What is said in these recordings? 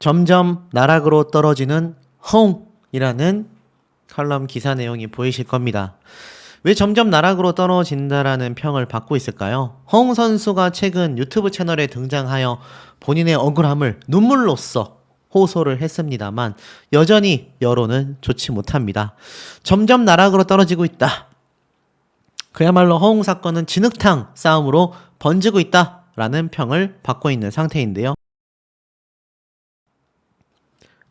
점점 나락으로 떨어지는 허웅이라는 칼럼 기사 내용이 보이실 겁니다. 왜 점점 나락으로 떨어진다라는 평을 받고 있을까요? 허웅 선수가 최근 유튜브 채널에 등장하여 본인의 억울함을 눈물로써 호소를 했습니다만 여전히 여론은 좋지 못합니다. 점점 나락으로 떨어지고 있다. 그야말로 허웅 사건은 진흙탕 싸움으로 번지고 있다라는 평을 받고 있는 상태인데요.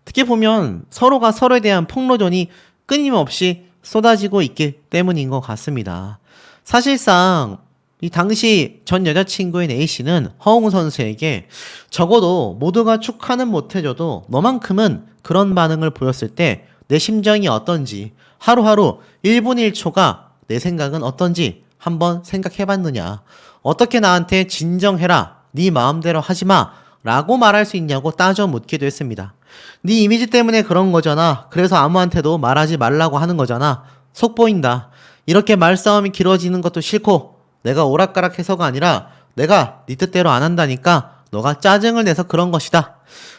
특히 보면 서로가 서로에 대한 폭로전이 끊임없이 쏟아지고 있기 때문인 것 같습니다. 사실상 이 당시 전 여자친구인 A씨는 허웅 선수에게 적어도 모두가 축하는 못해줘도 너만큼은 그런 반응을 보였을 때 내 심정이 어떤지 하루하루 1분 1초가 내 생각은 어떤지 한번 생각해봤느냐, 어떻게 나한테 진정해라, 네 마음대로 하지마 라고 말할 수 있냐고 따져 묻기도 했습니다. 네 이미지 때문에 그런 거잖아. 그래서 아무한테도 말하지 말라고 하는 거잖아. 속 보인다. 이렇게 말싸움이 길어지는 것도 싫고 내가 오락가락해서가 아니라 내가 네 뜻대로 안 한다니까 너가 짜증을 내서 그런 것이다.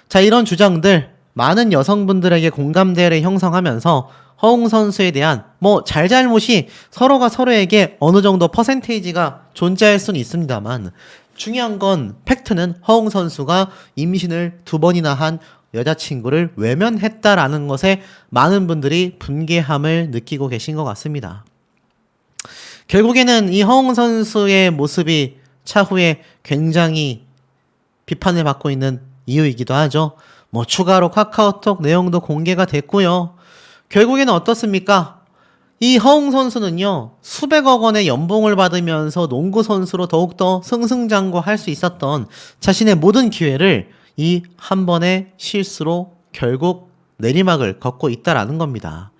자, 이런 주장들 많은 여성분들에게 공감대를 형성하면서 허웅 선수에 대한 잘잘못이 서로가 서로에게 어느 정도 퍼센테이지가 존재할 수는 있습니다만 중요한 건 팩트는 허웅 선수가 임신을 2번이나 한 여자친구를 외면했다라는 것에 많은 분들이 분개함을 느끼고 계신 것 같습니다. 결국에는 이 허웅 선수의 모습이 차후에 굉장히 비판을 받고 있는 이유이기도 하죠. 추가로 카카오톡 내용도 공개가 됐고요. 결국에는 어떻습니까? 이 허웅 선수는요, 수백억 원의 연봉을 받으면서 농구 선수로 더욱더 승승장구할 수 있었던 자신의 모든 기회를 이 한 번의 실수로 결국 내리막을 걷고 있다라는 겁니다.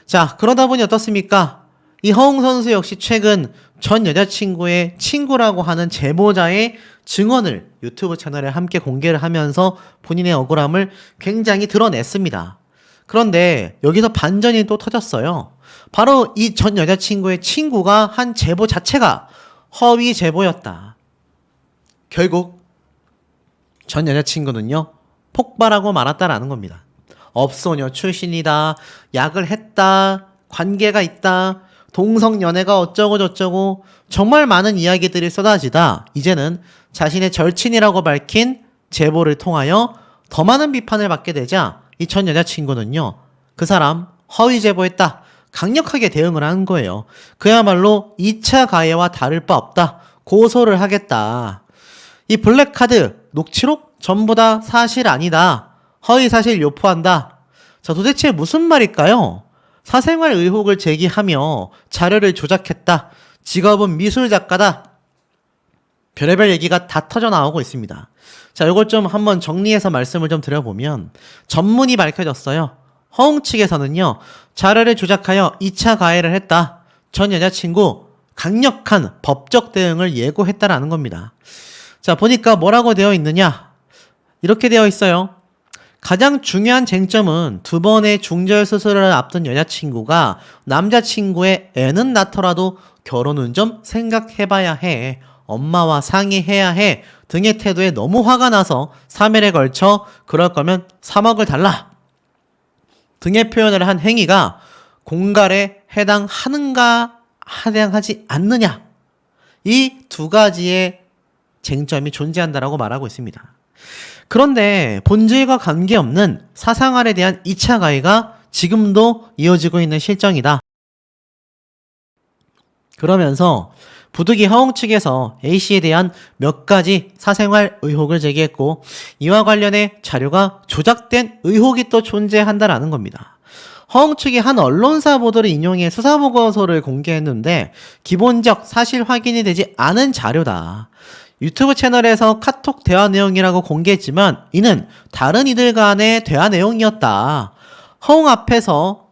자, 그러다 보니 어떻습니까? 이 허웅 선수 역시 최근 전 여자친구의 친구라고 하는 제보자의 증언을 유튜브 채널에 함께 공개를 하면서 본인의 억울함을 굉장히 드러냈습니다. 그런데 여기서 반전이 또 터졌어요. 바로 이 전 여자친구의 친구가 한 제보 자체가 허위 제보였다. 결국 전 여자친구는요, 폭발하고 말았다라는 겁니다. 업소녀 출신이다, 약을 했다, 관계가 있다, 동성연애가 어쩌고 저쩌고 정말 많은 이야기들이 쏟아지다 이제는 자신의 절친이라고 밝힌 제보를 통하여 더 많은 비판을 받게 되자 이 전 여자친구는요, 그 사람 허위 제보했다, 강력하게 대응을 한 거예요. 그야말로 2차 가해와 다를 바 없다, 고소를 하겠다. 이 블랙카드, 녹취록 전부 다 사실 아니다, 허위사실 유포한다. 자, 도대체 무슨 말일까요? 사생활 의혹을 제기하며 자료를 조작했다, 직업은 미술작가다, 별의별 얘기가 다 터져 나오고 있습니다. 자, 이걸 좀 한번 정리해서 말씀을 좀 드려보면 전문이 밝혀졌어요. 허웅 측에서는요, 자료를 조작하여 2차 가해를 했다, 전 여자친구 강력한 법적 대응을 예고했다라는 겁니다. 자, 보니까 뭐라고 되어 있느냐, 이렇게 되어 있어요. 가장 중요한 쟁점은 2번의 중절 수술을 앞둔 여자친구가 남자친구의 애는 낳더라도 결혼은 좀 생각해봐야 해, 엄마와 상의해야 해 등의 태도에 너무 화가 나서 3일에 걸쳐 그럴 거면 3억을 달라 등의 표현을 한 행위가 공갈에 해당하는가 해당하지 않느냐, 이 2가지의 쟁점이 존재한다라고 말하고 있습니다. 그런데 본질과 관계없는 사생활에 대한 2차 가해가 지금도 이어지고 있는 실정이다. 그러면서 부득이 허웅 측에서 A씨에 대한 몇 가지 사생활 의혹을 제기했고 이와 관련해 자료가 조작된 의혹이 또 존재한다라는 겁니다. 허웅 측이 한 언론사 보도를 인용해 수사보고서를 공개했는데 기본적 사실 확인이 되지 않은 자료다. 유튜브 채널에서 카톡 대화 내용이라고 공개했지만 이는 다른 이들 간의 대화 내용이었다. 허웅 앞에서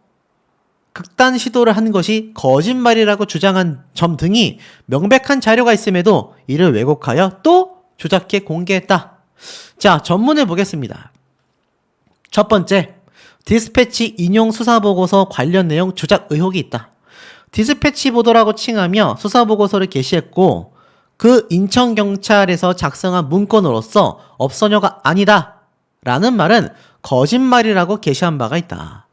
극단 시도를 한 것이 거짓말이라고 주장한 점 등이 명백한 자료가 있음에도 이를 왜곡하여 또 조작해 공개했다. 자, 전문을 보겠습니다. 첫 번째, 디스패치 인용 수사보고서 관련 내용 조작 의혹이 있다. 디스패치 보도라고 칭하며 수사보고서를 게시했고 그 인천경찰에서 작성한 문건으로서 업소녀가 아니다 라는 말은 거짓말이라고 게시한 바가 있다.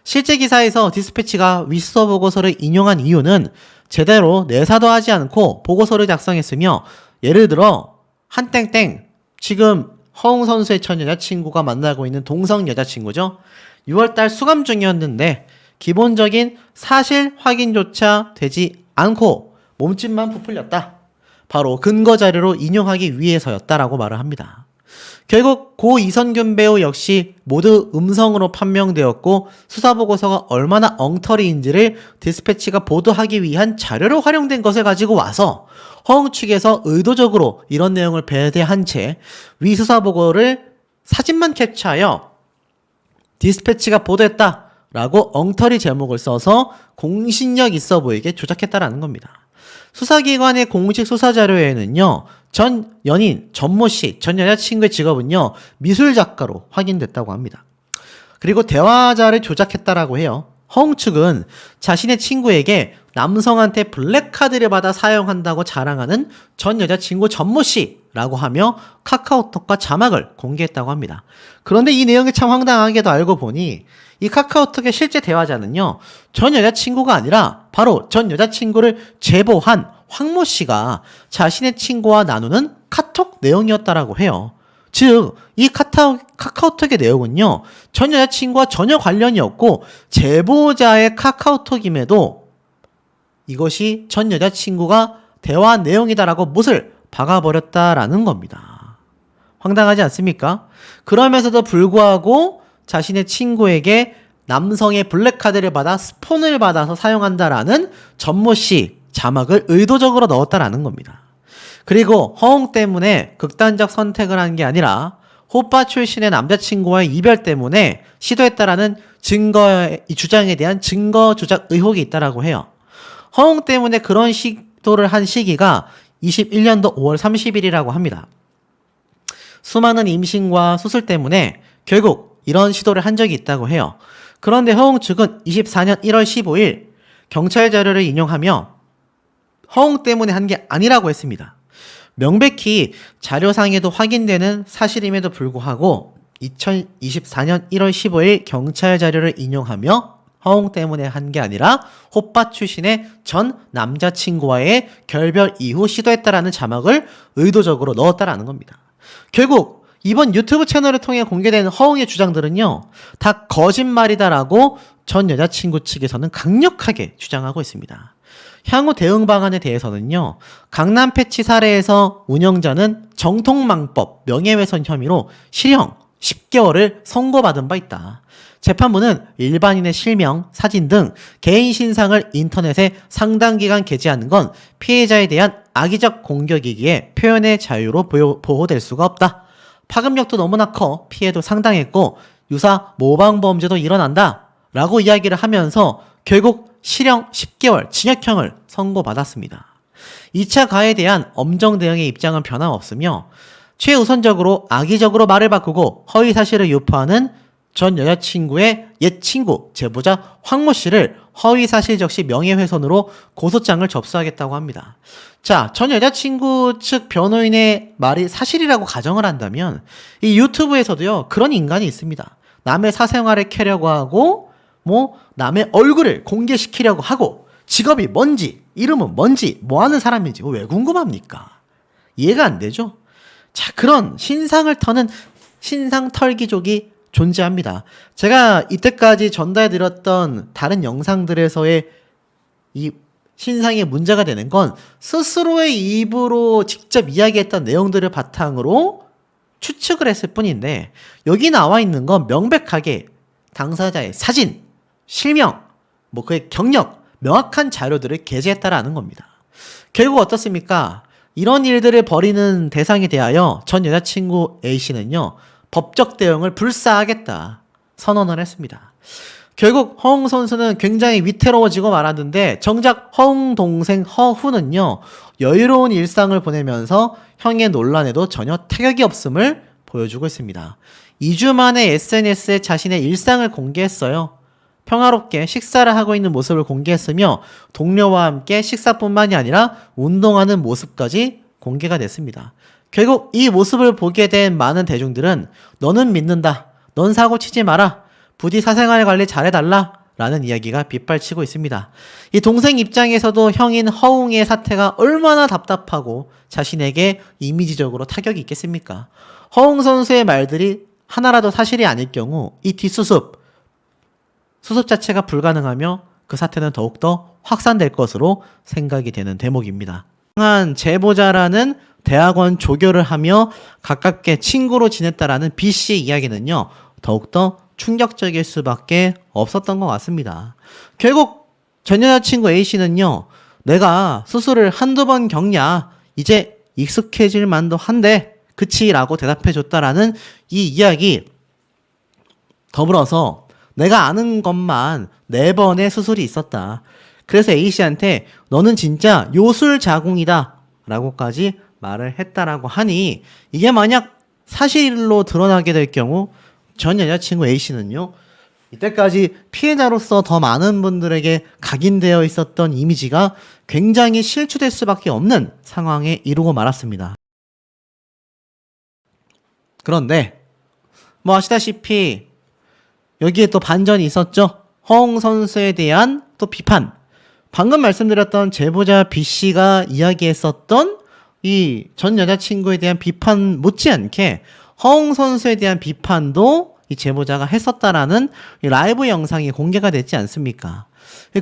실제 기사에서 디스패치가 위수서 보고서를 인용한 이유는 제대로 내사도 하지 않고 보고서를 작성했으며, 예를 들어 한땡땡, 지금 허웅 선수의 전 여자친구가 만나고 있는 동성 여자친구죠. 6월달 수감 중이었는데 기본적인 사실 확인조차 되지 않고 몸집만 부풀렸다. 바로 근거 자료로 인용하기 위해서였다라고 말을 합니다. 결국 고 이선균 배우 역시 모두 음성으로 판명되었고, 수사보고서가 얼마나 엉터리인지를 디스패치가 보도하기 위한 자료로 활용된 것을 가지고 와서 허웅 측에서 의도적으로 이런 내용을 배제한 채 위 수사보고를 사진만 캡처하여 디스패치가 보도했다라고 엉터리 제목을 써서 공신력 있어 보이게 조작했다라는 겁니다. 수사기관의 공식 수사자료에는요, 전 연인 전모 씨, 전 여자친구의 직업은요, 미술작가로 확인됐다고 합니다. 그리고 대화자를 조작했다라고 해요. 허웅 측은 자신의 친구에게 남성한테 블랙카드를 받아 사용한다고 자랑하는 전 여자친구 전모 씨라고 하며 카카오톡과 자막을 공개했다고 합니다. 그런데 이 내용이 참 황당하게도 알고 보니 이 카카오톡의 실제 대화자는요, 전 여자친구가 아니라 바로 전 여자친구를 제보한 황모 씨가 자신의 친구와 나누는 카톡 내용이었다라고 해요. 즉, 이 카카오톡의 내용은요, 전 여자친구와 전혀 관련이 없고 제보자의 카카오톡임에도 이것이 전 여자친구가 대화한 내용이다라고 못을 박아버렸다라는 겁니다. 황당하지 않습니까? 그러면서도 불구하고 자신의 친구에게 남성의 블랙카드를 받아 스폰을 받아서 사용한다라는 전모 씨 자막을 의도적으로 넣었다라는 겁니다. 그리고 허웅 때문에 극단적 선택을 한 게 아니라 호빠 출신의 남자친구와의 이별 때문에 시도했다라는 이 주장에 대한 증거 조작 의혹이 있다라고 해요. 허웅 때문에 그런 시도를 한 시기가 21년도 5월 30일이라고 합니다. 수많은 임신과 수술 때문에 결국 이런 시도를 한 적이 있다고 해요. 그런데 허웅 측은 24년 1월 15일 경찰 자료를 인용하며 허웅 때문에 한 게 아니라고 했습니다. 명백히 자료상에도 확인되는 사실임에도 불구하고 2024년 1월 15일 경찰 자료를 인용하며 허웅 때문에 한 게 아니라 호빠 출신의 전 남자친구와의 결별 이후 시도했다라는 자막을 의도적으로 넣었다라는 겁니다. 결국 이번 유튜브 채널을 통해 공개된 허웅의 주장들은요, 다 거짓말이다라고 전 여자친구 측에서는 강력하게 주장하고 있습니다. 향후 대응 방안에 대해서는요, 강남 패치 사례에서 운영자는 정통망법 명예훼손 혐의로 실형 10개월을 선고받은 바 있다. 재판부는 일반인의 실명, 사진 등 개인 신상을 인터넷에 상당 기간 게재하는 건 피해자에 대한 악의적 공격이기에 표현의 자유로 보호될 수가 없다. 파급력도 너무나 커 피해도 상당했고 유사 모방범죄도 일어난다 라고 이야기를 하면서 결국 실형 10개월 징역형을 선고받았습니다. 2차 가해에 대한 엄정 대응의 입장은 변함없으며 최우선적으로 악의적으로 말을 바꾸고 허위사실을 유포하는 전 여자친구의 옛 친구 제보자 황모 씨를 허위사실 적시 명예훼손으로 고소장을 접수하겠다고 합니다. 자, 전 여자친구 측 변호인의 말이 사실이라고 가정을 한다면 이 유튜브에서도요, 그런 인간이 있습니다. 남의 사생활을 캐려고 하고 남의 얼굴을 공개시키려고 하고 직업이 뭔지 이름은 뭔지 뭐하는 사람인지 왜 궁금합니까? 이해가 안 되죠? 자, 그런 신상을 터는 신상 털기족이 존재합니다. 제가 이때까지 전달드렸던 다른 영상들에서의 이 신상에 문제가 되는 건 스스로의 입으로 직접 이야기했던 내용들을 바탕으로 추측을 했을 뿐인데, 여기 나와 있는 건 명백하게 당사자의 사진, 실명, 그의 경력, 명확한 자료들을 게재했다라는 겁니다. 결국 어떻습니까? 이런 일들을 벌이는 대상에 대하여 전 여자친구 A씨는요, 법적 대응을 불사하겠다 선언을 했습니다. 결국 허웅 선수는 굉장히 위태로워지고 말았는데, 정작 허웅 동생 허훈은요, 여유로운 일상을 보내면서 형의 논란에도 전혀 타격이 없음을 보여주고 있습니다. 2주 만에 SNS에 자신의 일상을 공개했어요. 평화롭게 식사를 하고 있는 모습을 공개했으며 동료와 함께 식사뿐만이 아니라 운동하는 모습까지 공개가 됐습니다. 결국 이 모습을 보게 된 많은 대중들은 너는 믿는다. 넌 사고 치지 마라. 부디 사생활 관리 잘해달라. 라는 이야기가 빗발치고 있습니다. 이 동생 입장에서도 형인 허웅의 사태가 얼마나 답답하고 자신에게 이미지적으로 타격이 있겠습니까? 허웅 선수의 말들이 하나라도 사실이 아닐 경우 이 뒷수습, 수습 자체가 불가능하며 그 사태는 더욱더 확산될 것으로 생각이 되는 대목입니다. 한 제보자라는 대학원 조교를 하며 가깝게 친구로 지냈다라는 B씨의 이야기는요, 더욱더 충격적일 수밖에 없었던 것 같습니다. 결국 전 여자친구 A씨는요, 내가 수술을 한두 번 겪냐, 이제 익숙해질 만도 한데 그치? 라고 대답해줬다라는 이 이야기, 더불어서 내가 아는 것만 4번의 수술이 있었다. 그래서 A씨한테 너는 진짜 요술 자궁이다 라고까지 말을 했다라고 하니, 이게 만약 사실로 드러나게 될 경우 전 여자친구 A씨는요, 이때까지 피해자로서 더 많은 분들에게 각인되어 있었던 이미지가 굉장히 실추될 수밖에 없는 상황에 이르고 말았습니다. 그런데 뭐 아시다시피 여기에 또 반전이 있었죠. 허웅 선수에 대한 또 비판. 방금 말씀드렸던 제보자 B씨가 이야기했었던 이 전 여자친구에 대한 비판 못지않게 허웅 선수에 대한 비판도 이 제보자가 했었다라는 이 라이브 영상이 공개가 됐지 않습니까?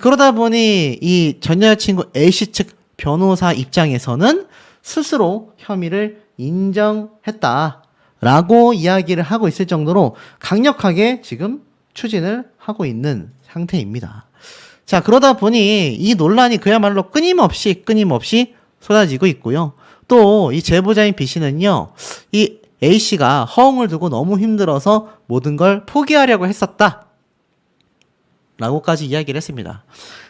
그러다 보니 이 전 여자친구 A씨 측 변호사 입장에서는 스스로 혐의를 인정했다라고 이야기를 하고 있을 정도로 강력하게 지금 추진을 하고 있는 상태입니다. 자, 그러다 보니 이 논란이 그야말로 끊임없이 쏟아지고 있고요. 또 이 제보자인 B씨는요, 이 A씨가 허웅을 두고 너무 힘들어서 모든 걸 포기하려고 했었다 라고까지 이야기를 했습니다.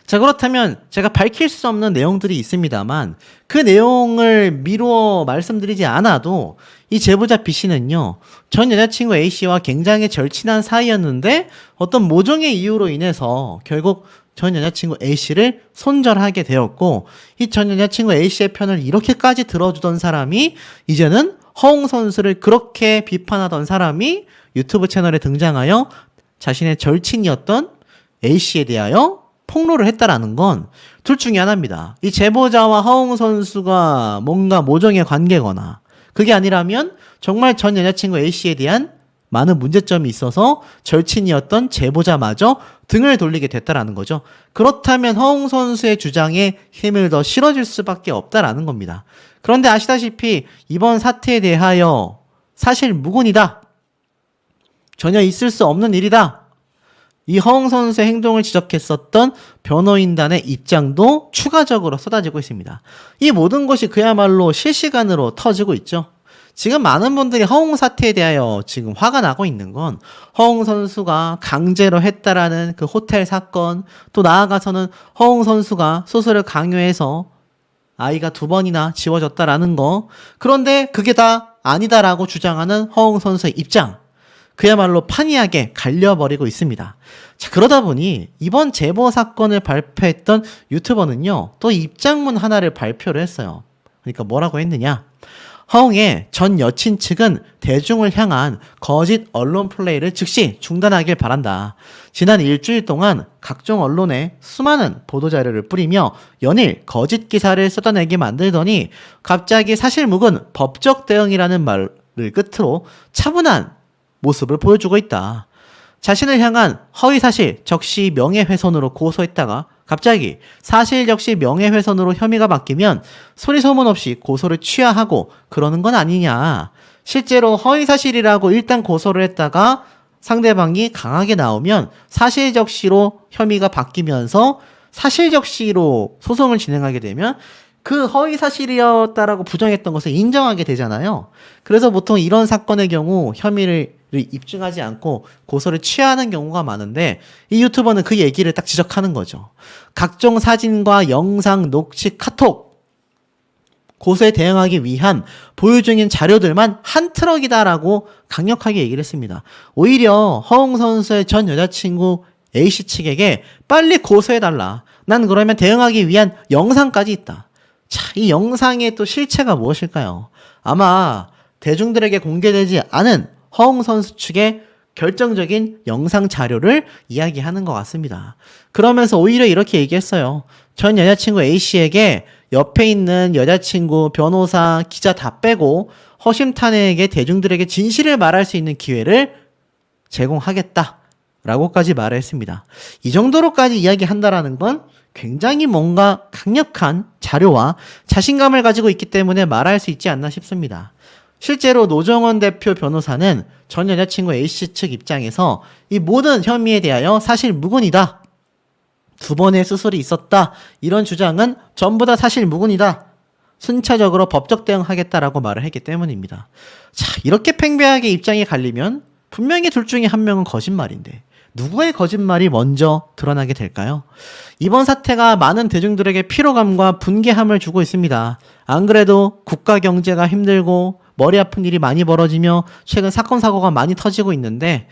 자, 그렇다면 제가 밝힐 수 없는 내용들이 있습니다만 그 내용을 미루어 말씀드리지 않아도 이 제보자 B씨는요, 전 여자친구 A씨와 굉장히 절친한 사이였는데 어떤 모종의 이유로 인해서 결국 전 여자친구 A씨를 손절하게 되었고, 이 전 여자친구 A씨의 편을 이렇게까지 들어주던 사람이 이제는 허웅 선수를 그렇게 비판하던 사람이 유튜브 채널에 등장하여 자신의 절친이었던 A씨에 대하여 폭로를 했다라는 건 둘 중에 하나입니다. 이 제보자와 허웅 선수가 뭔가 모종의 관계거나, 그게 아니라면 정말 전 여자친구 A씨에 대한 많은 문제점이 있어서 절친이었던 제보자마저 등을 돌리게 됐다라는 거죠. 그렇다면 허웅 선수의 주장에 힘을 더 실어줄 수밖에 없다라는 겁니다. 그런데 아시다시피 이번 사태에 대하여 사실 무근이다, 전혀 있을 수 없는 일이다, 이 허웅 선수의 행동을 지적했었던 변호인단의 입장도 추가적으로 쏟아지고 있습니다. 이 모든 것이 그야말로 실시간으로 터지고 있죠. 지금 많은 분들이 허웅 사태에 대하여 지금 화가 나고 있는 건 허웅 선수가 강제로 했다라는 그 호텔 사건, 또 나아가서는 허웅 선수가 수술을 강요해서 아이가 2번이나 지워졌다라는 거, 그런데 그게 다 아니다라고 주장하는 허웅 선수의 입장, 그야말로 판이하게 갈려버리고 있습니다. 자, 그러다 보니 이번 제보 사건을 발표했던 유튜버는요, 또 입장문 하나를 발표를 했어요. 그러니까 뭐라고 했느냐, 허웅의 전 여친 측은 대중을 향한 거짓 언론 플레이를 즉시 중단하길 바란다. 지난 일주일 동안 각종 언론에 수많은 보도자료를 뿌리며 연일 거짓 기사를 쏟아내게 만들더니 갑자기 사실무근 법적 대응이라는 말을 끝으로 차분한 모습을 보여주고 있다. 자신을 향한 허위사실 적시 명예훼손으로 고소했다가 갑자기 사실 적시 명예훼손으로 혐의가 바뀌면 소리소문 없이 고소를 취하하고 그러는 건 아니냐. 실제로 허위사실이라고 일단 고소를 했다가 상대방이 강하게 나오면 사실 적시로 혐의가 바뀌면서 사실 적시로 소송을 진행하게 되면 그 허위사실이었다라고 부정했던 것을 인정하게 되잖아요. 그래서 보통 이런 사건의 경우 혐의를 입증하지 않고 고소를 취하는 경우가 많은데, 이 유튜버는 그 얘기를 딱 지적하는 거죠. 각종 사진과 영상, 녹취, 카톡, 고소에 대응하기 위한 보유 중인 자료들만 한 트럭이다라고 강력하게 얘기를 했습니다. 오히려 허웅 선수의 전 여자친구 A씨 측에게 빨리 고소해달라. 난 그러면 대응하기 위한 영상까지 있다. 자, 이 영상의 또 실체가 무엇일까요? 아마 대중들에게 공개되지 않은 허웅 선수 측의 결정적인 영상 자료를 이야기하는 것 같습니다. 그러면서 오히려 이렇게 얘기했어요. 전 여자친구 A씨에게 옆에 있는 여자친구, 변호사, 기자 다 빼고 허심탄회하게 대중들에게 진실을 말할 수 있는 기회를 제공하겠다 라고까지 말을 했습니다. 이 정도로까지 이야기한다라는 건 굉장히 뭔가 강력한 자료와 자신감을 가지고 있기 때문에 말할 수 있지 않나 싶습니다. 실제로 노정원 대표 변호사는 전 여자친구 A씨 측 입장에서 이 모든 혐의에 대하여 사실 무근이다. 2번의 수술이 있었다. 이런 주장은 전부 다 사실 무근이다. 순차적으로 법적 대응하겠다라고 말을 했기 때문입니다. 자, 이렇게 팽배하게 입장이 갈리면 분명히 둘 중에 한 명은 거짓말인데 누구의 거짓말이 먼저 드러나게 될까요? 이번 사태가 많은 대중들에게 피로감과 분개함을 주고 있습니다. 안 그래도 국가 경제가 힘들고 머리 아픈 일이 많이 벌어지며 최근 사건 사고가 많이 터지고 있는데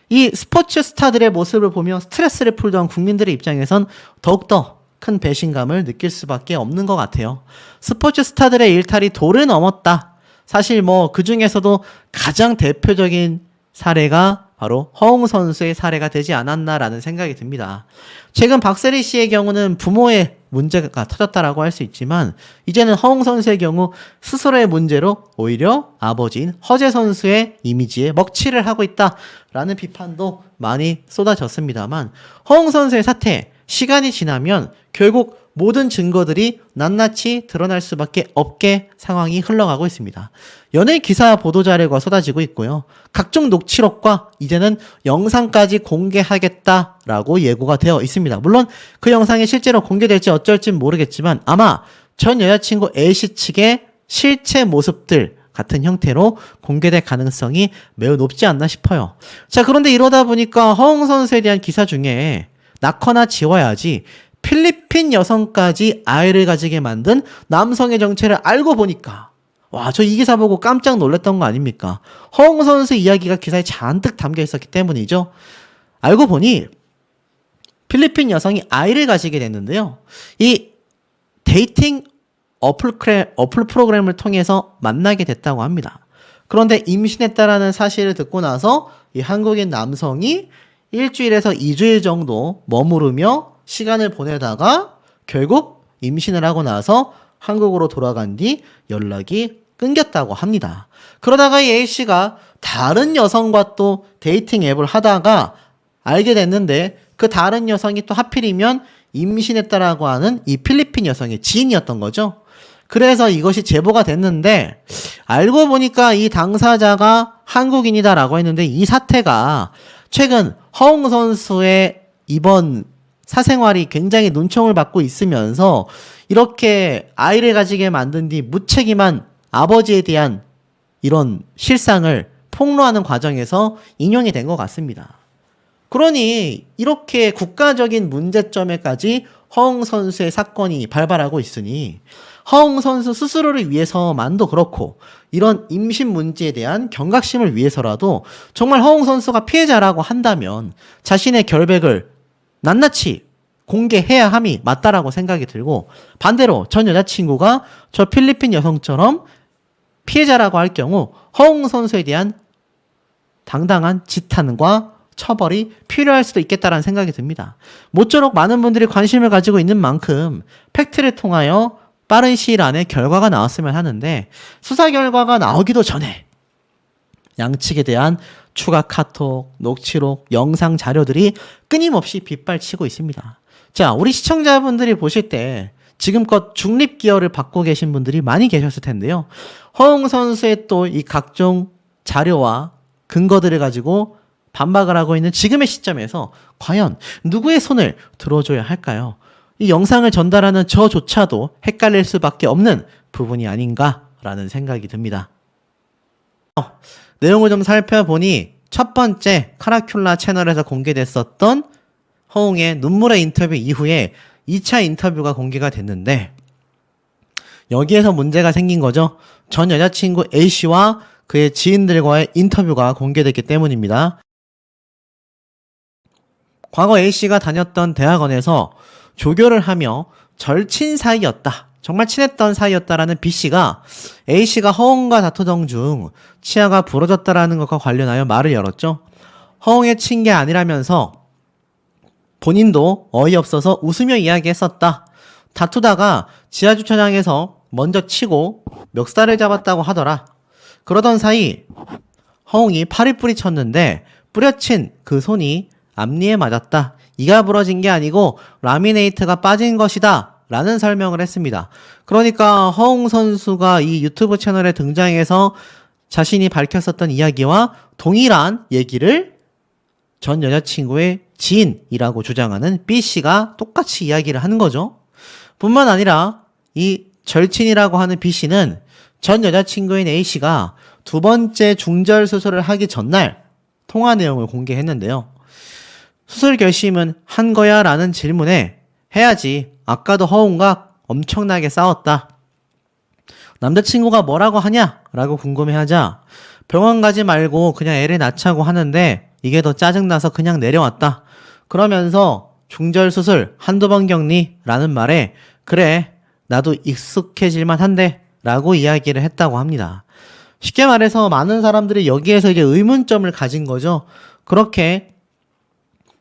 이 스포츠 스타들의 모습을 보며 스트레스를 풀던 국민들의 입장에선 더욱더 큰 배신감을 느낄 수밖에 없는 것 같아요. 스포츠 스타들의 일탈이 도를 넘었다. 사실 뭐 그 중에서도 가장 대표적인 사례가 바로 허웅 선수의 사례가 되지 않았나라는 생각이 듭니다. 최근 박세리 씨의 경우는 부모의 문제가 터졌다라고 할 수 있지만 이제는 허웅 선수의 경우 스스로의 문제로 오히려 아버지인 허재 선수의 이미지에 먹칠을 하고 있다라는 비판도 많이 쏟아졌습니다만 허웅 선수의 사태 시간이 지나면 결국 모든 증거들이 낱낱이 드러날 수밖에 없게 상황이 흘러가고 있습니다. 연예 기사 보도 자료가 쏟아지고 있고요. 각종 녹취록과 이제는 영상까지 공개하겠다라고 예고가 되어 있습니다. 물론 그 영상이 실제로 공개될지 어쩔지 모르겠지만 아마 전 여자친구 A씨 측의 실체 모습들 같은 형태로 공개될 가능성이 매우 높지 않나 싶어요. 자, 그런데 이러다 보니까 허웅 선수에 대한 기사 중에 낳거나 지워야지 필리핀 여성까지 아이를 가지게 만든 남성의 정체를 알고 보니까 와, 저 이 기사 보고 깜짝 놀랐던 거 아닙니까? 허웅 선수 이야기가 기사에 잔뜩 담겨 있었기 때문이죠. 알고 보니 필리핀 여성이 아이를 가지게 됐는데요. 이 데이팅 어플 프로그램을 통해서 만나게 됐다고 합니다. 그런데 임신했다라는 사실을 듣고 나서 이 한국인 남성이 일주일에서 2주일 정도 머무르며 시간을 보내다가 결국 임신을 하고 나서 한국으로 돌아간 뒤 연락이 끊겼다고 합니다. 그러다가 이 A씨가 다른 여성과 또 데이팅 앱을 하다가 알게 됐는데 그 다른 여성이 또 하필이면 임신했다라고 하는 이 필리핀 여성의 지인이었던 거죠. 그래서 이것이 제보가 됐는데 알고 보니까 이 당사자가 한국인이다라고 했는데 이 사태가 최근 허웅 선수의 이번 사생활이 굉장히 눈총을 받고 있으면서 이렇게 아이를 가지게 만든 뒤 무책임한 아버지에 대한 이런 실상을 폭로하는 과정에서 인용이 된 것 같습니다. 그러니 이렇게 국가적인 문제점에까지 허웅 선수의 사건이 발발하고 있으니 허웅 선수 스스로를 위해서만도 그렇고 이런 임신 문제에 대한 경각심을 위해서라도 정말 허웅 선수가 피해자라고 한다면 자신의 결백을 낱낱이 공개해야 함이 맞다라고 생각이 들고 반대로 전 여자친구가 저 필리핀 여성처럼 피해자라고 할 경우 허웅 선수에 대한 당당한 지탄과 처벌이 필요할 수도 있겠다라는 생각이 듭니다. 모쪼록 많은 분들이 관심을 가지고 있는 만큼 팩트를 통하여 빠른 시일 안에 결과가 나왔으면 하는데 수사 결과가 나오기도 전에 양측에 대한 추가 카톡, 녹취록, 영상 자료들이 끊임없이 빗발치고 있습니다. 자, 우리 시청자분들이 보실 때 지금껏 중립 기여를 받고 계신 분들이 많이 계셨을 텐데요. 허웅 선수의 또 이 각종 자료와 근거들을 가지고 반박을 하고 있는 지금의 시점에서 과연 누구의 손을 들어줘야 할까요? 이 영상을 전달하는 저조차도 헷갈릴 수밖에 없는 부분이 아닌가라는 생각이 듭니다. 내용을 좀 살펴보니 첫 번째 카라큘라 채널에서 공개됐었던 허웅의 눈물의 인터뷰 이후에 2차 인터뷰가 공개가 됐는데 여기에서 문제가 생긴 거죠. 전 여자친구 A씨와 그의 지인들과의 인터뷰가 공개됐기 때문입니다. 과거 A씨가 다녔던 대학원에서 조교를 하며 절친 사이였다. 정말 친했던 사이였다라는 B씨가 A씨가 허웅과 다투던 중 치아가 부러졌다라는 것과 관련하여 말을 열었죠. 허웅에 친 게 아니라면서 본인도 어이없어서 웃으며 이야기했었다. 다투다가 지하주차장에서 먼저 치고 멱살을 잡았다고 하더라. 그러던 사이 허웅이 팔을 뿌리쳤는데 뿌려친 그 손이 앞니에 맞았다. 이가 부러진 게 아니고 라미네이트가 빠진 것이다. 라는 설명을 했습니다. 그러니까 허웅 선수가 이 유튜브 채널에 등장해서 자신이 밝혔었던 이야기와 동일한 얘기를 전 여자친구의 지인이라고 주장하는 B씨가 똑같이 이야기를 하는 거죠. 뿐만 아니라 이 절친이라고 하는 B씨는 전 여자친구인 A씨가 두 번째 중절 수술을 하기 전날 통화 내용을 공개했는데요. 수술 결심은 한 거야? 라는 질문에 해야지. 아까도 허웅과 엄청나게 싸웠다. 남자친구가 뭐라고 하냐? 라고 궁금해하자 병원 가지 말고 그냥 애를 낳자고 하는데 이게 더 짜증나서 그냥 내려왔다. 그러면서 중절 수술 한두 번 겪니? 라는 말에 그래 나도 익숙해질만 한데 라고 이야기를 했다고 합니다. 쉽게 말해서 많은 사람들이 여기에서 이제 의문점을 가진 거죠. 그렇게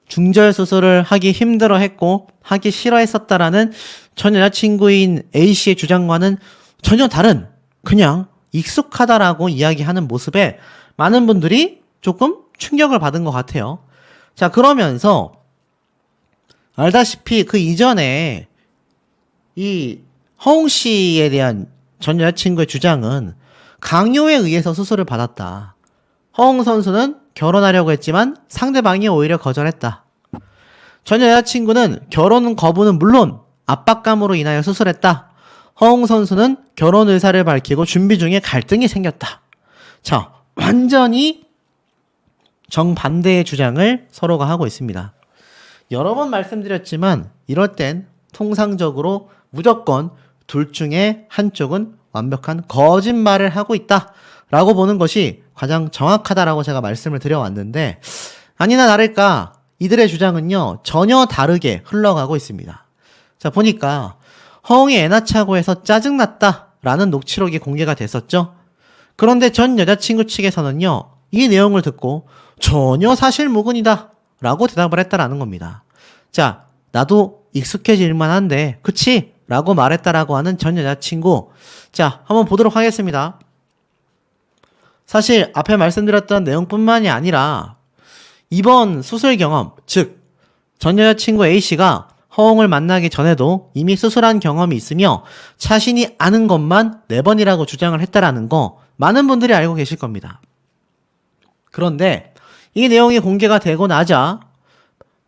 중절 수술을 하기 힘들어 했고 하기 싫어 했었다라는 전 여자친구인 A씨의 주장과는 전혀 다른 그냥 익숙하다라고 이야기하는 모습에 많은 분들이 조금 충격을 받은 것 같아요. 자, 그러면서 알다시피 그 이전에 이 허웅 씨에 대한 전 여자친구의 주장은 강요에 의해서 수술을 받았다. 허웅 선수는 결혼하려고 했지만 상대방이 오히려 거절했다. 전 여자친구는 결혼 거부는 물론 압박감으로 인하여 수술했다. 허웅 선수는 결혼 의사를 밝히고 준비 중에 갈등이 생겼다. 자, 완전히 정반대의 주장을 서로가 하고 있습니다. 여러 번 말씀드렸지만 이럴 땐 통상적으로 무조건 둘 중에 한쪽은 완벽한 거짓말을 하고 있다라고 보는 것이 가장 정확하다라고 제가 말씀을 드려왔는데 아니나 다를까 이들의 주장은요 전혀 다르게 흘러가고 있습니다. 자, 보니까 허웅이 애 낳자고 해서 짜증났다라는 녹취록이 공개가 됐었죠. 그런데 전 여자친구 측에서는요 이 내용을 듣고 전혀 사실무근이다 라고 대답을 했다라는 겁니다. 자, 나도 익숙해질만 한데 그치? 라고 말했다라고 하는 전 여자친구. 자, 한번 보도록 하겠습니다. 사실 앞에 말씀드렸던 내용뿐만이 아니라 이번 수술 경험, 즉 전 여자친구 A씨가 허웅을 만나기 전에도 이미 수술한 경험이 있으며 자신이 아는 것만 4번이라고 주장을 했다라는 거 많은 분들이 알고 계실 겁니다. 그런데 이 내용이 공개가 되고 나자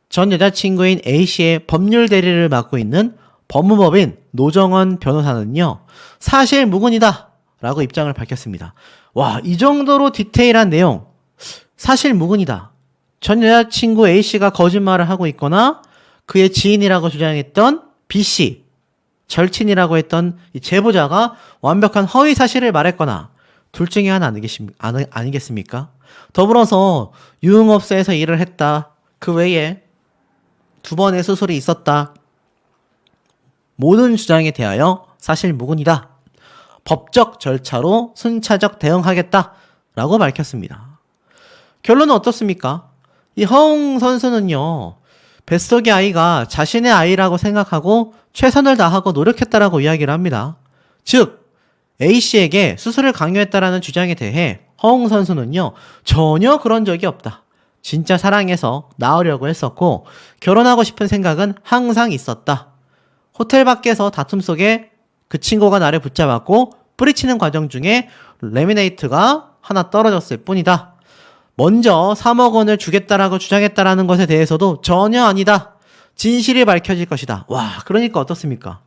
전 여자친구인 A씨의 법률 대리를 맡고 있는 법무법인 노정원 변호사는요 사실무근이다 라고 입장을 밝혔습니다. 와, 이 정도로 디테일한 내용 사실무근이다. 전 여자친구 A씨가 거짓말을 하고 있거나 그의 지인이라고 주장했던 B씨, 절친이라고 했던 이 제보자가 완벽한 허위 사실을 말했거나 둘 중에 하나 아니겠습니까? 더불어서 유흥업소에서 일을 했다. 그 외에 2번의 수술이 있었다. 모든 주장에 대하여 사실무근이다. 법적 절차로 순차적 대응하겠다. 라고 밝혔습니다. 결론은 어떻습니까? 이 허웅 선수는요. 뱃속의 아이가 자신의 아이라고 생각하고 최선을 다하고 노력했다라고 이야기를 합니다. 즉 A씨에게 수술을 강요했다라는 주장에 대해 허웅 선수는요. 전혀 그런 적이 없다. 진짜 사랑해서 낳으려고 했었고 결혼하고 싶은 생각은 항상 있었다. 호텔 밖에서 다툼 속에 그 친구가 나를 붙잡았고 뿌리치는 과정 중에 레미네이트가 하나 떨어졌을 뿐이다. 먼저 3억 원을 주겠다라고 주장했다라는 것에 대해서도 전혀 아니다. 진실이 밝혀질 것이다. 와, 그러니까 어떻습니까?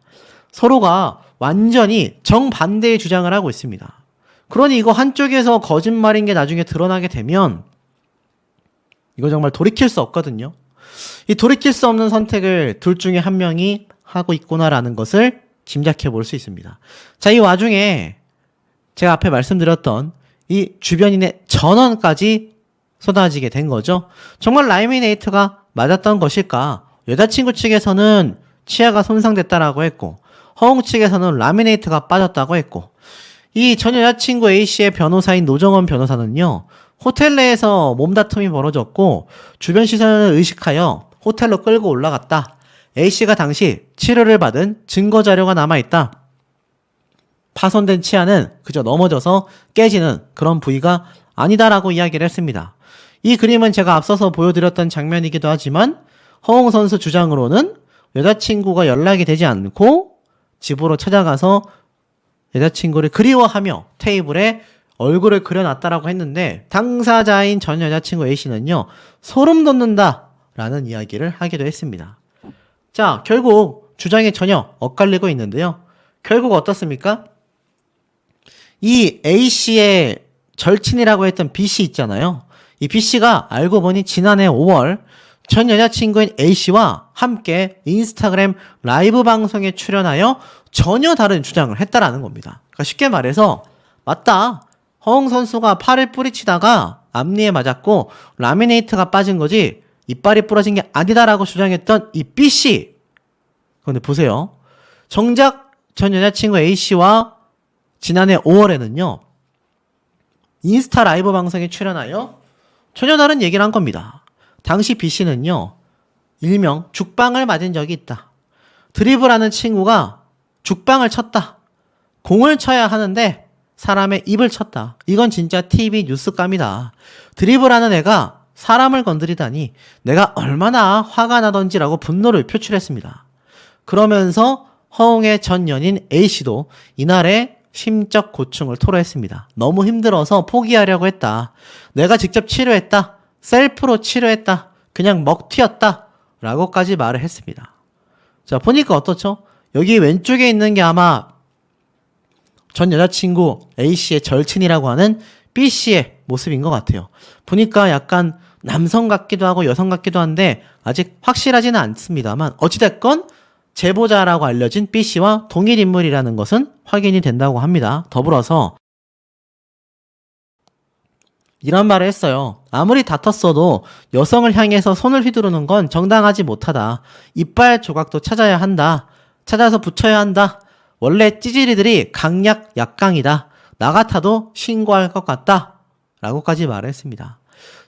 서로가 완전히 정반대의 주장을 하고 있습니다. 그러니 이거 한쪽에서 거짓말인 게 나중에 드러나게 되면 이거 정말 돌이킬 수 없거든요. 이 돌이킬 수 없는 선택을 둘 중에 한 명이 하고 있구나라는 것을 짐작해 볼 수 있습니다. 자, 이 와중에 제가 앞에 말씀드렸던 이 주변인의 전원까지 쏟아지게 된 거죠. 정말 라미네이트가 맞았던 것일까? 여자친구 측에서는 치아가 손상됐다라고 했고 허웅 측에서는 라미네이트가 빠졌다고 했고, 이 전 여자친구 A씨의 변호사인 노정원 변호사는요, 호텔 내에서 몸다툼이 벌어졌고 주변 시선을 의식하여 호텔로 끌고 올라갔다. A씨가 당시 치료를 받은 증거 자료가 남아있다. 파손된 치아는 그저 넘어져서 깨지는 그런 부위가 아니다라고 이야기를 했습니다. 이 그림은 제가 앞서서 보여드렸던 장면이기도 하지만 허웅 선수 주장으로는 여자친구가 연락이 되지 않고 집으로 찾아가서 여자친구를 그리워하며 테이블에 얼굴을 그려놨다라고 했는데, 당사자인 전 여자친구 A씨는요, 소름 돋는다 라는 이야기를 하기도 했습니다. 자, 결국 주장이 전혀 엇갈리고 있는데요. 결국 어떻습니까? 이 A씨의 절친이라고 했던 B씨 있잖아요. 이 B씨가 알고 보니 지난해 5월 전 여자친구인 A씨와 함께 인스타그램 라이브 방송에 출연하여 전혀 다른 주장을 했다라는 겁니다. 그러니까 쉽게 말해서, 맞다, 허웅 선수가 팔을 뿌리치다가 앞니에 맞았고 라미네이트가 빠진 거지 이빨이 부러진 게 아니다라고 주장했던 이 B씨. 그런데 보세요. 정작 전 여자친구 A씨와 지난해 5월에는요, 인스타 라이브 방송에 출연하여 전혀 다른 얘기를 한 겁니다. 당시 B씨는요, 일명 죽방을 맞은 적이 있다. 드리블하는 친구가 죽방을 쳤다. 공을 쳐야 하는데 사람의 입을 쳤다. 이건 진짜 TV 뉴스감이다. 드리블하는 애가 사람을 건드리다니 내가 얼마나 화가 나던지라고 분노를 표출했습니다. 그러면서 허웅의 전 연인 A씨도 이날에 심적 고충을 토로했습니다. 너무 힘들어서 포기하려고 했다. 내가 직접 치료했다. 셀프로 치료했다. 그냥 먹튀였다. 라고까지 말을 했습니다. 자, 보니까 어떻죠? 여기 왼쪽에 있는 게 아마 전 여자친구 A씨의 절친이라고 하는 B씨의 모습인 것 같아요. 보니까 약간 남성 같기도 하고 여성 같기도 한데 아직 확실하지는 않습니다만, 어찌됐건 제보자라고 알려진 B씨와 동일 인물이라는 것은 확인이 된다고 합니다. 더불어서 이런 말을 했어요. 아무리 다퉜어도 여성을 향해서 손을 휘두르는 건 정당하지 못하다. 이빨 조각도 찾아야 한다. 찾아서 붙여야 한다. 원래 찌질이들이 강약 약강이다. 나 같아도 신고할 것 같다. 라고까지 말했습니다.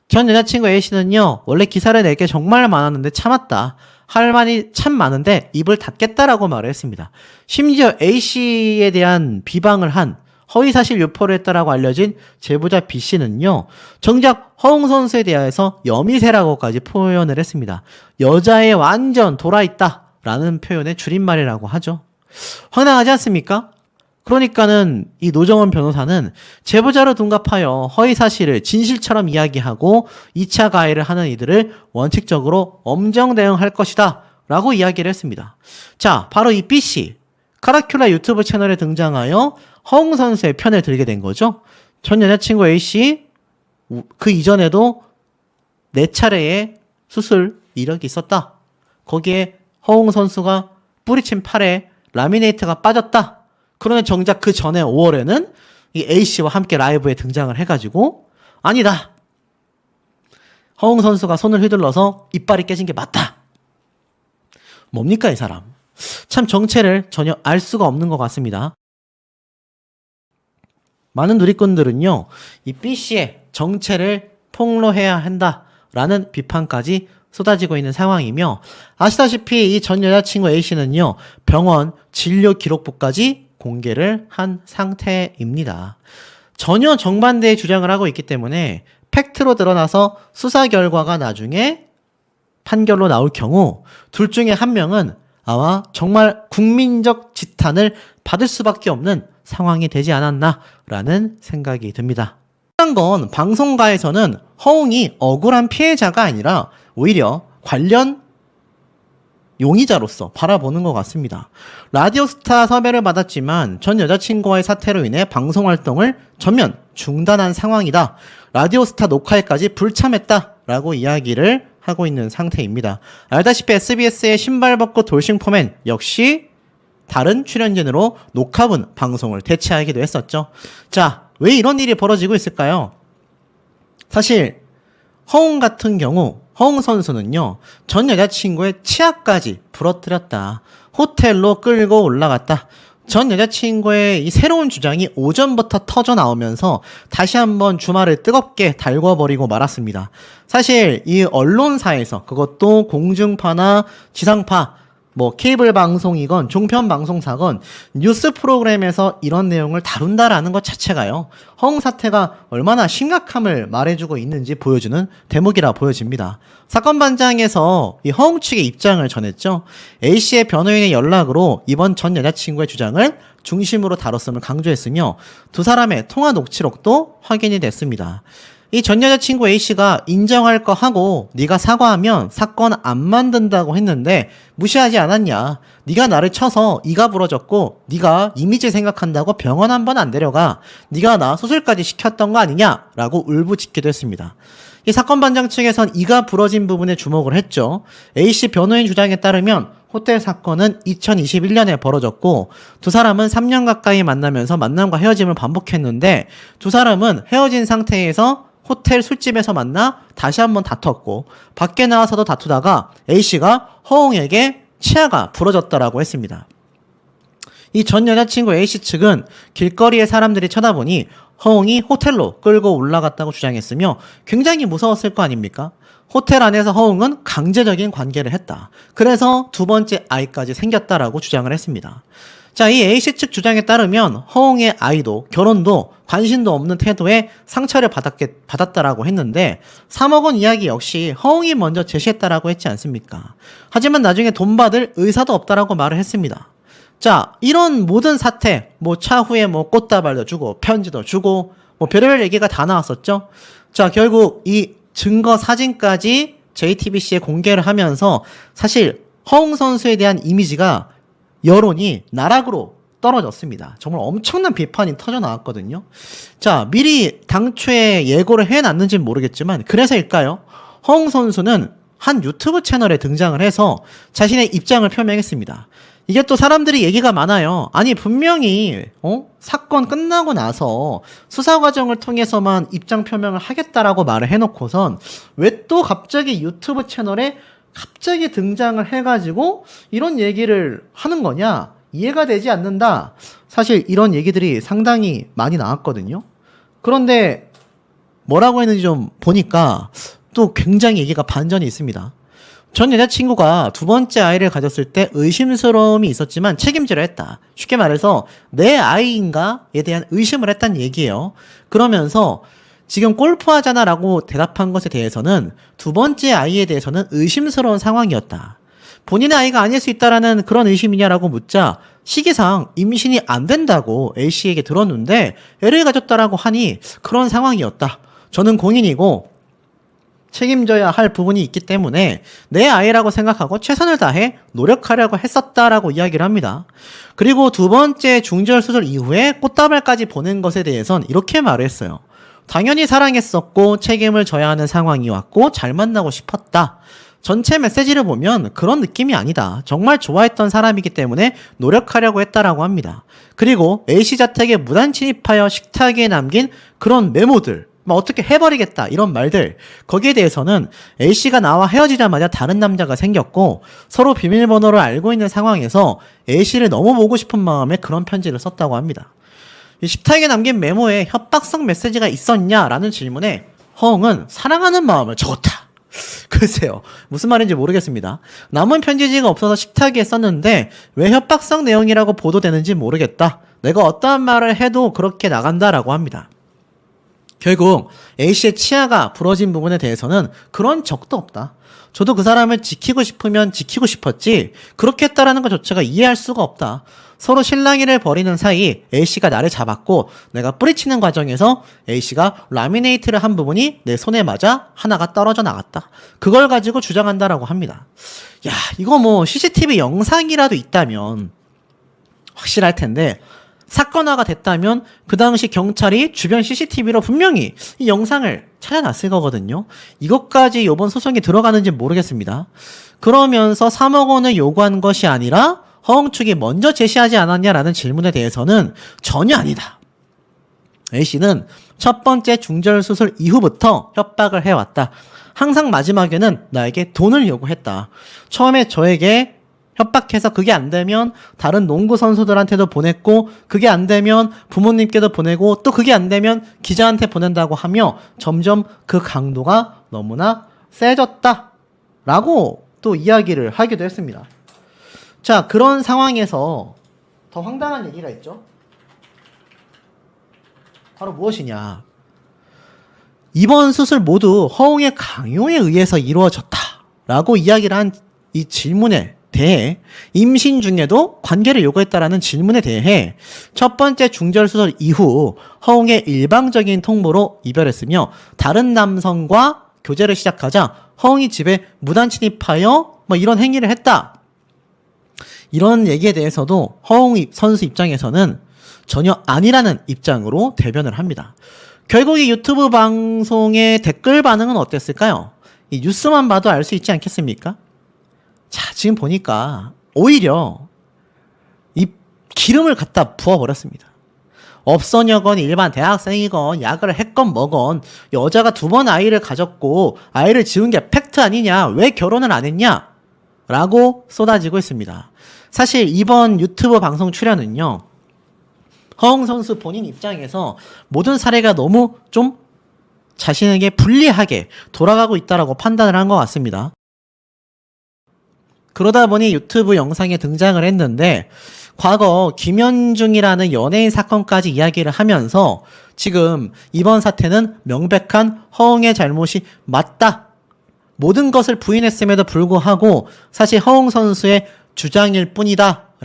전 여자친구 A씨는요, 원래 기사를 낼 게 정말 많았는데 참았다. 할 말이 참 많은데 입을 닫겠다라고 말을 했습니다. 심지어 A씨에 대한 비방을 한 허위사실 유포를 했다라고 알려진 제보자 B씨는요, 정작 허웅 선수에 대해서 여미새라고까지 표현을 했습니다. 여자애 완전 돌아있다 라는 표현의 줄임말이라고 하죠. 황당하지 않습니까? 그러니까는 이 노정원 변호사는 제보자로 둔갑하여 허위사실을 진실처럼 이야기하고 2차 가해를 하는 이들을 원칙적으로 엄정 대응할 것이다 라고 이야기를 했습니다. 자, 바로 이 B씨, 카라큘라 유튜브 채널에 등장하여 허웅 선수의 편을 들게 된 거죠. 전 여자친구 A씨, 그 이전에도 4차례의 수술 이력이 있었다. 거기에 허웅 선수가 뿌리친 팔에 라미네이트가 빠졌다. 그러면 정작 그 전에 5월에는 이 A씨와 함께 라이브에 등장을 해가지고, 아니다, 허웅 선수가 손을 휘둘러서 이빨이 깨진 게 맞다. 뭡니까 이 사람. 참 정체를 전혀 알 수가 없는 것 같습니다. 많은 누리꾼들은요, 이 B씨의 정체를 폭로해야 한다라는 비판까지 쏟아지고 있는 상황이며, 아시다시피 이 전 여자친구 A씨는요, 병원 진료 기록부까지 공개를 한 상태입니다. 전혀 정반대의 주장을 하고 있기 때문에 팩트로 드러나서 수사 결과가 나중에 판결로 나올 경우 둘 중에 한 명은 아마 정말 국민적 지탄을 받을 수밖에 없는 상황이 되지 않았나라는 생각이 듭니다. 중요한 건 방송가에서는 허웅이 억울한 피해자가 아니라 오히려 관련 용의자로서 바라보는 것 같습니다. 라디오스타 섭외를 받았지만 전 여자친구와의 사태로 인해 방송 활동을 전면 중단한 상황이다. 라디오스타 녹화에까지 불참했다라고 이야기를 하고 있는 상태입니다. 알다시피 SBS의 신발 벗고 돌싱포맨 역시 다른 출연진으로 녹화분 방송을 대체하기도 했었죠. 자, 왜 이런 일이 벌어지고 있을까요? 사실 허웅 같은 경우 허웅 선수는요, 전 여자친구의 치아까지 부러뜨렸다. 호텔로 끌고 올라갔다. 전 여자친구의 이 새로운 주장이 오전부터 터져 나오면서 다시 한번 주말을 뜨겁게 달궈버리고 말았습니다. 사실 이 언론사에서, 그것도 공중파나 지상파, 뭐 케이블 방송이건 종편 방송사건 뉴스 프로그램에서 이런 내용을 다룬다라는 것 자체가요, 허웅 사태가 얼마나 심각함을 말해주고 있는지 보여주는 대목이라 보여집니다. 사건 반장에서 이 허웅 측의 입장을 전했죠. A씨의 변호인의 연락으로 이번 전 여자친구의 주장을 중심으로 다뤘음을 강조했으며 두 사람의 통화 녹취록도 확인이 됐습니다. 이 전 여자친구 A씨가 인정할 거 하고 네가 사과하면 사건 안 만든다고 했는데 무시하지 않았냐. 네가 나를 쳐서 이가 부러졌고 네가 이미지 생각한다고 병원 한 번 안 데려가. 네가 나 수술까지 시켰던 거 아니냐 라고 울부짖기도 했습니다. 이 사건 반장 측에선 이가 부러진 부분에 주목을 했죠. A씨 변호인 주장에 따르면 호텔 사건은 2021년에 벌어졌고 두 사람은 3년 가까이 만나면서 만남과 헤어짐을 반복했는데 두 사람은 헤어진 상태에서 호텔 술집에서 만나 다시 한번 다퉜고 밖에 나와서도 다투다가 A씨가 허웅에게 치아가 부러졌다라고 했습니다. 이 전 여자친구 A씨 측은 길거리에 사람들이 쳐다보니 허웅이 호텔로 끌고 올라갔다고 주장했으며 굉장히 무서웠을 거 아닙니까? 호텔 안에서 허웅은 강제적인 관계를 했다. 그래서 두 번째 아이까지 생겼다라고 주장을 했습니다. 자, 이 A씨 측 주장에 따르면 허웅의 아이도 결혼도 관심도 없는 태도에 상처를 받았다라고 했는데 3억 원 이야기 역시 허웅이 먼저 제시했다라고 했지 않습니까? 하지만 나중에 돈 받을 의사도 없다라고 말을 했습니다. 자, 이런 모든 사태, 뭐 차후에 뭐 꽃다발도 주고 편지도 주고 뭐 별의별 얘기가 다 나왔었죠. 자, 결국 이 증거 사진까지 JTBC에 공개를 하면서 사실 허웅 선수에 대한 이미지가 여론이 나락으로 떨어졌습니다. 정말 엄청난 비판이 터져 나왔거든요. 자, 미리 당초에 예고를 해놨는지는 모르겠지만 그래서일까요? 허웅 선수는 한 유튜브 채널에 등장을 해서 자신의 입장을 표명했습니다. 이게 또 사람들이 얘기가 많아요. 아니 분명히 사건 끝나고 나서 수사 과정을 통해서만 입장 표명을 하겠다라고 말을 해놓고선 왜 또 갑자기 유튜브 채널에 갑자기 등장을 해가지고 이런 얘기를 하는 거냐? 이해가 되지 않는다. 사실 이런 얘기들이 상당히 많이 나왔거든요. 그런데 뭐라고 했는지 좀 보니까 또 굉장히 얘기가 반전이 있습니다. 전 여자친구가 두 번째 아이를 가졌을 때 의심스러움이 있었지만 책임지려 했다. 쉽게 말해서 내 아이인가에 대한 의심을 했다는 얘기예요. 그러면서 지금 골프하잖아 라고 대답한 것에 대해서는 두 번째 아이에 대해서는 의심스러운 상황이었다. 본인의 아이가 아닐 수 있다라는 그런 의심이냐라고 묻자 시기상 임신이 안 된다고 A씨에게 들었는데 애를 가졌다라고 하니 그런 상황이었다. 저는 공인이고 책임져야 할 부분이 있기 때문에 내 아이라고 생각하고 최선을 다해 노력하려고 했었다라고 이야기를 합니다. 그리고 두 번째 중절 수술 이후에 꽃다발까지 보낸 것에 대해선 이렇게 말을 했어요. 당연히 사랑했었고 책임을 져야 하는 상황이 왔고 잘 만나고 싶었다. 전체 메시지를 보면 그런 느낌이 아니다. 정말 좋아했던 사람이기 때문에 노력하려고 했다라고 합니다. 그리고 A씨 자택에 무단 침입하여 식탁에 남긴 그런 메모들, 어떻게 해버리겠다 이런 말들, 거기에 대해서는 A씨가 나와 헤어지자마자 다른 남자가 생겼고 서로 비밀번호를 알고 있는 상황에서 A씨를 너무 보고 싶은 마음에 그런 편지를 썼다고 합니다. 이 식탁에 남긴 메모에 협박성 메시지가 있었냐라는 질문에 허웅은 사랑하는 마음을 적었다. 글쎄요, 무슨 말인지 모르겠습니다. 남은 편지지가 없어서 식탁에 썼는데 왜 협박성 내용이라고 보도되는지 모르겠다. 내가 어떠한 말을 해도 그렇게 나간다라고 합니다. 결국 A씨의 치아가 부러진 부분에 대해서는 그런 적도 없다. 저도 그 사람을 지키고 싶으면 지키고 싶었지 그렇게 했다라는 것 자체가 이해할 수가 없다. 서로 실랑이를 벌이는 사이 A씨가 나를 잡았고 내가 뿌리치는 과정에서 A씨가 라미네이트를 한 부분이 내 손에 맞아 하나가 떨어져 나갔다. 그걸 가지고 주장한다라고 합니다. 야, 이거 뭐 CCTV 영상이라도 있다면 확실할 텐데 사건화가 됐다면 그 당시 경찰이 주변 CCTV로 분명히 이 영상을 찾아놨을 거거든요. 이것까지 이번 소송에 들어가는지 모르겠습니다. 그러면서 3억 원을 요구한 것이 아니라 허웅 측이 먼저 제시하지 않았냐라는 질문에 대해서는 전혀 아니다. A씨는 첫 번째 중절 수술 이후부터 협박을 해왔다. 항상 마지막에는 나에게 돈을 요구했다. 처음에 저에게 협박해서 그게 안 되면 다른 농구 선수들한테도 보냈고, 그게 안 되면 부모님께도 보내고, 또 그게 안 되면 기자한테 보낸다고 하며 점점 그 강도가 너무나 세졌다 라고 또 이야기를 하기도 했습니다. 자, 그런 상황에서 더 황당한 얘기가 있죠. 바로 무엇이냐. 이번 수술 모두 허웅의 강요에 의해서 이루어졌다라고 이야기를 한 이 질문에 대해, 임신 중에도 관계를 요구했다라는 질문에 대해 첫 번째 중절 수술 이후 허웅의 일방적인 통보로 이별했으며, 다른 남성과 교제를 시작하자 허웅이 집에 무단 침입하여 뭐 이런 행위를 했다. 이런 얘기에 대해서도 허웅 선수 입장에서는 전혀 아니라는 입장으로 대변을 합니다. 결국 이 유튜브 방송의 댓글 반응은 어땠을까요? 이 뉴스만 봐도 알 수 있지 않겠습니까? 자, 지금 보니까 오히려 이 기름을 갖다 부어버렸습니다. 업소녀건 일반 대학생이건 약을 했건 뭐건 여자가 2번 아이를 가졌고 아이를 지은 게 팩트 아니냐, 왜 결혼을 안 했냐 라고 쏟아지고 있습니다. 사실 이번 유튜브 방송 출연은요, 허웅 선수 본인 입장에서 모든 사례가 너무 좀 자신에게 불리하게 돌아가고 있다라고 판단을 한 것 같습니다. 그러다 보니 유튜브 영상에 등장을 했는데, 과거 김현중이라는 연예인 사건까지 이야기를 하면서 지금 이번 사태는 명백한 허웅의 잘못이 맞다, 모든 것을 부인했음에도 불구하고 사실 허웅 선수의 주장일 뿐이다